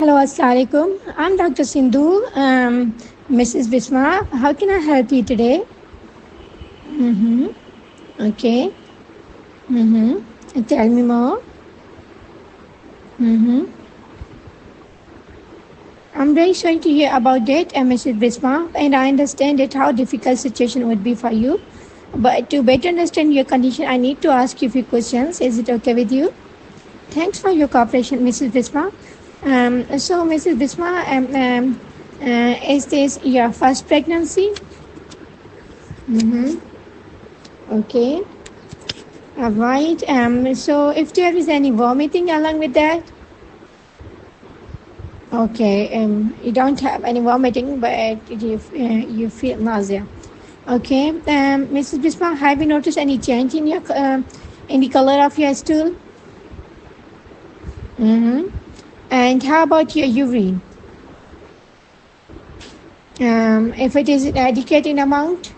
Hello, Assalamualaikum. I'm Dr. Sindhu, Mrs. Bisma. How can I help you today? Okay. Tell me more. I'm very sorry to hear about that, Mrs. Bisma, and I understand that how difficult situation would be for you. But to better understand your condition, I need to ask you a few questions. Is it okay with you? Thanks for your cooperation, Mrs. Bisma. So, Mrs. Bisma, is this your first pregnancy? Okay. All right. So, if there is any vomiting along with that? Okay. You don't have any vomiting, but you feel nausea. Okay. Mrs. Bisma, have you noticed any change in your in the color of your stool? And how about your urine? If it is adequate in amount?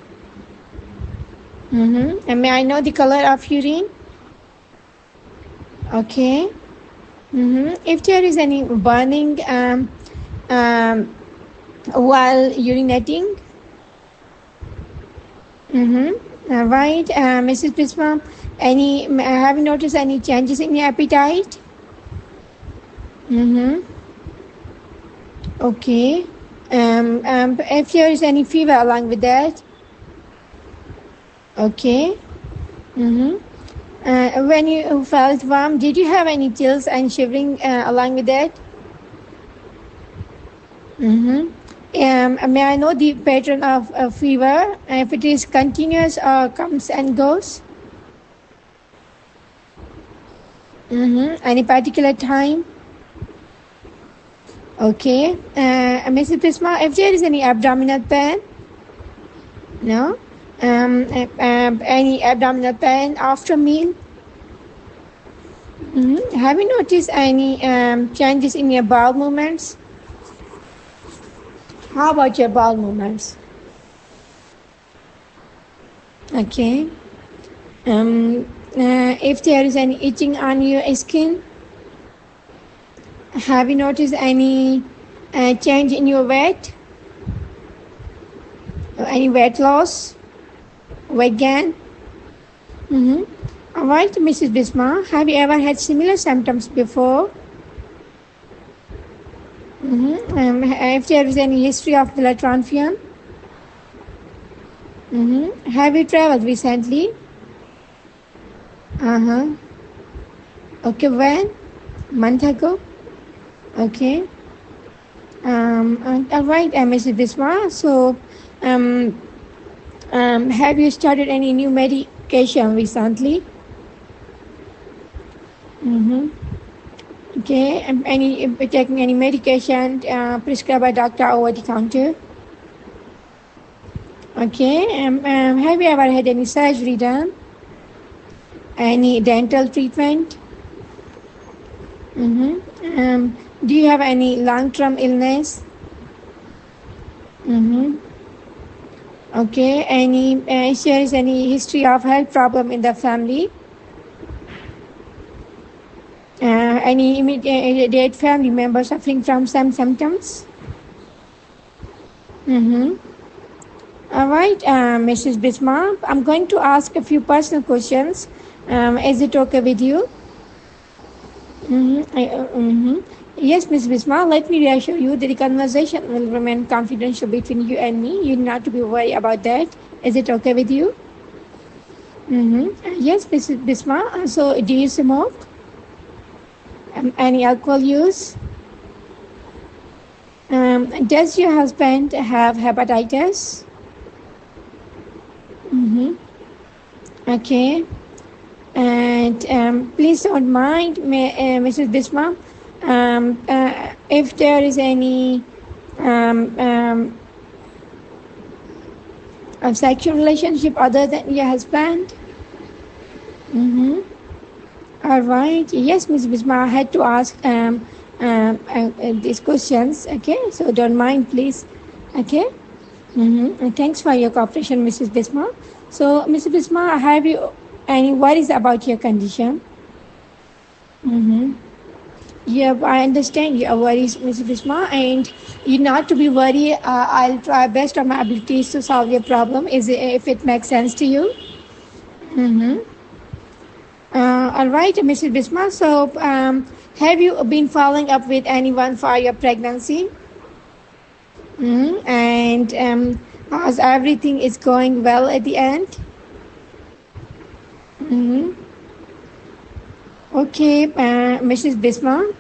And may I know the color of urine? Okay. If there is any burning while urinating? Right. Mrs. Bisma, have you noticed any changes in your appetite? Okay. If there is any fever along with that? Okay. When you felt warm, did you have any chills and shivering along with that? May I know the pattern of fever, if it is continuous or comes and goes? Any particular time? Okay. Mrs. Bisma, if there is any abdominal pain? No? Any abdominal pain after meal? Have you noticed any changes in your bowel movements? How about your bowel movements? Okay. If there is any itching on your skin? Have you noticed any change in your weight? Any weight loss? Weight gain? All right, Mrs. Bisma, have you ever had similar symptoms before? If there is any history of blood transfusion? Have you traveled recently? Okay, when? Month ago? Okay. All right, Mrs. Bisma. So, have you started any new medication recently? Okay. Taking any medication prescribed by doctor over the counter? Okay. Have you ever had any surgery done? Any dental treatment? Do you have any long-term illness? Okay. If there is any history of health problem in the family? Any immediate family member suffering from some symptoms? All right, Mrs. Bisma, I'm going to ask a few personal questions. Is it okay with you? Yes, Ms. Bisma, let me reassure you that the conversation will remain confidential between you and me. You need not to be worried about that. Is it okay with you? Yes, Mrs. Bisma. So, do you smoke? Any alcohol use? Does your husband have hepatitis? Okay. And please don't mind, Mrs. Bisma, if there is any sexual relationship other than your husband? All right. Yes, Ms. Bisma, I had to ask these questions. Okay, so don't mind, please. Okay. Thanks for your cooperation, Mrs. Bisma. So, Mrs. Bisma, have you any worries about your condition? Yeah, I understand your worries, Mrs. Bisma, and you not to be worried. I'll try best of my abilities to solve your problem. Is it, if it makes sense to you? Mm-hmm. All right, Mrs. Bisma. So, have you been following up with anyone for your pregnancy? And how's everything is going well at the end? Mm-hmm. Okay, Mrs. Bisma.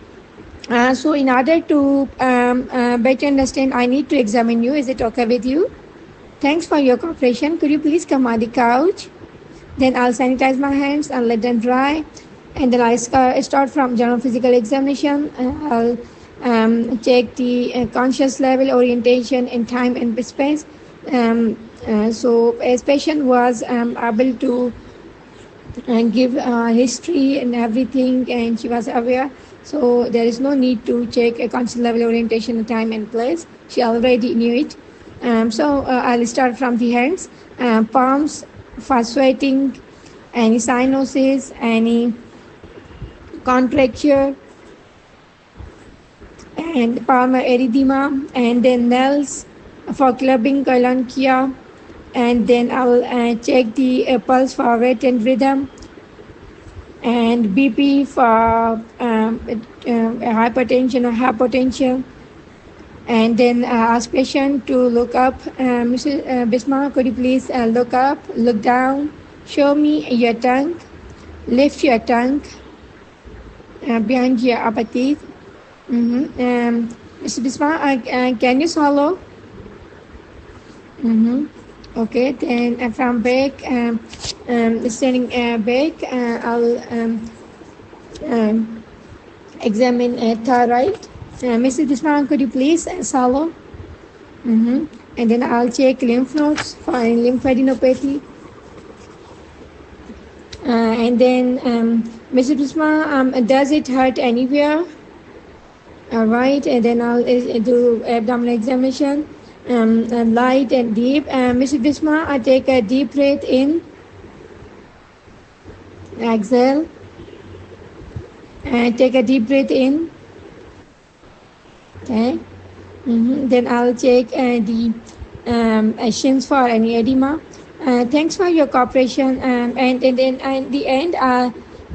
So, in order to better understand, I need to examine you. Is it okay with you? Thanks for your cooperation. Could you please come on the couch? Then I'll sanitize my hands and let them dry. And then I start from general physical examination. I'll check the conscious level, orientation in time and space. So as patient was able to give history and everything, and she was aware. So there is no need to check a conscious level, orientation, time and place. She already knew it. So I'll start from the hands, palms, for sweating, any cyanosis, any contracture, and palmar erythema, and then nails for clubbing, colonchia, and then I'll check the pulse for rate and rhythm, and BP for hypertension or hypotential, and then ask patient to look up. Mrs. Bisma, could you please look up, look down, show me your tongue, lift your tongue behind your upper teeth. Mrs. Bisma, can you swallow? Okay, then from back, standing back, I'll examine thyroid. Mrs. Bisma, could you please swallow? And then I'll check lymph nodes for lymphadenopathy. And then, Mrs. Bisma, does it hurt anywhere? All right, and then I'll do abdominal examination, light and deep. Mrs. Bisma, I take a deep breath in, exhale, and take a deep breath in. Okay. Then I'll check the shins for any edema. Thanks for your cooperation. And then at the end,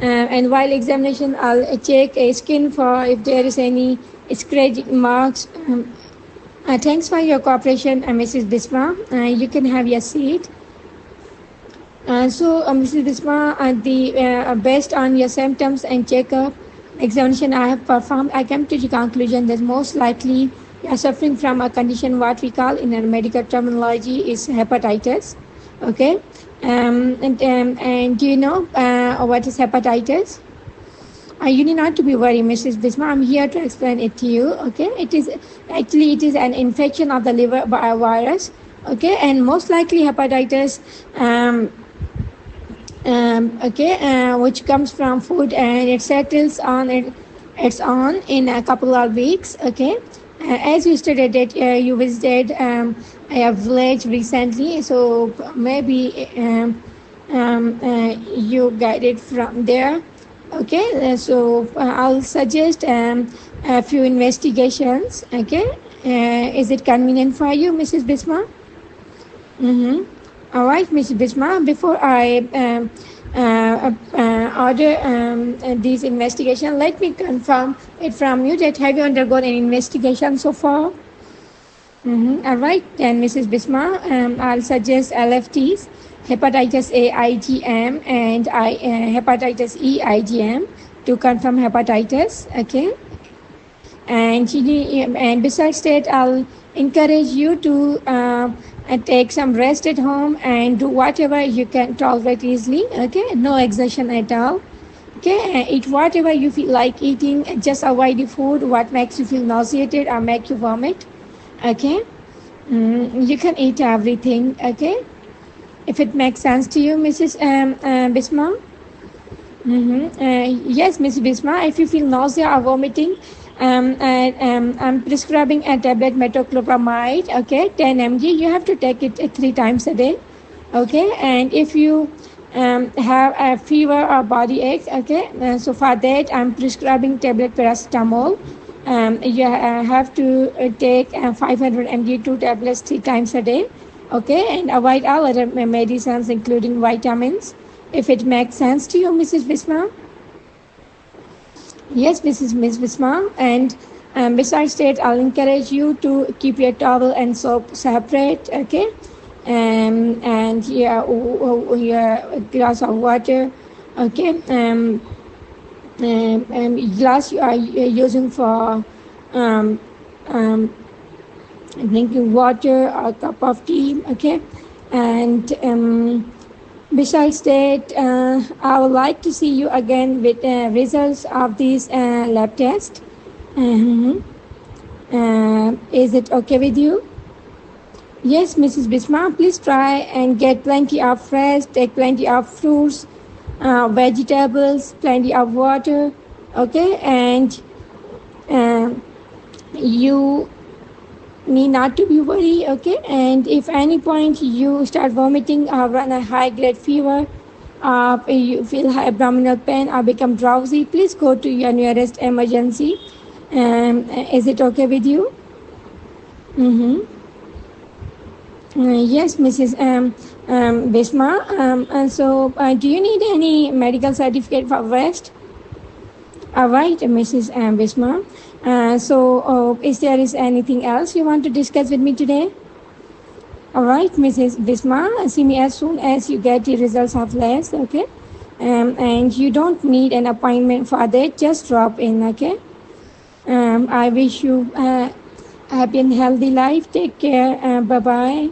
and while examination, I'll check a skin for if there is any scratch marks. Thanks for your cooperation, Mrs. Bisma. You can have your seat. So, Mrs. Bisma, the based on your symptoms and checkup examination I have performed, I came to the conclusion that most likely you are suffering from a condition what we call in our medical terminology is hepatitis. Okay, and do you know what is hepatitis? You need not to be worried, Mrs. Bisma. I'm here to explain it to you. Okay, it is an infection of the liver by a virus. Okay, and most likely hepatitis. Which comes from food and it settles on its own in a couple of weeks. Okay, as you stated that you visited a village recently, so maybe you got it from there. Okay, so I'll suggest a few investigations. Okay, is it convenient for you, Mrs. Bisma? All right, Mrs. Bisma, before I order these investigation, let me confirm it from you that have you undergone an investigation so far? All right, then Mrs. Bisma, I'll suggest LFTs, hepatitis A IgM and hepatitis E IgM to confirm hepatitis. Okay, and besides that, I'll encourage you to take some rest at home and do whatever you can tolerate easily. Okay, no exertion at all. Okay, eat whatever you feel like eating. Just avoid the food what makes you feel nauseated or make you vomit. Okay, you can eat everything. Okay, if it makes sense to you, Mrs. Bisma. Yes, Mrs. Bisma, if you feel nausea or vomiting, I'm prescribing a tablet metoclopramide, okay, 10 mg. You have to take it 3 times a day, okay. And if you have a fever or body aches, okay, so for that I'm prescribing tablet paracetamol. You have to take 500 mg 2 tablets 3 times a day, okay, and avoid all other medicines including vitamins, if it makes sense to you, Mrs. Bisma. Yes, this is Miss Bisma, and besides that, I'll encourage you to keep your towel and soap separate, okay? And yeah, a glass of water, okay? Glass you are using for um, um, drinking water or a cup of tea, okay? And besides that, I would like to see you again with results of this lab test. Is it okay with you? Yes, Mrs. Bisma, please try and get plenty of fresh, take plenty of fruits, vegetables, plenty of water, okay? And you need not to be worried, okay? And if any point you start vomiting or run a high-grade fever, you feel abdominal pain or become drowsy, please go to your nearest emergency. Is it okay with you? Yes, Mrs. Bisma. And so, do you need any medical certificate for breast? All right, Mrs. Bisma. Is there anything else you want to discuss with me today? All right, Mrs. Bisma. See me as soon as you get the results of labs, okay? And you don't need an appointment for that. Just drop in, okay? I wish you a happy and healthy life. Take care. Bye-bye.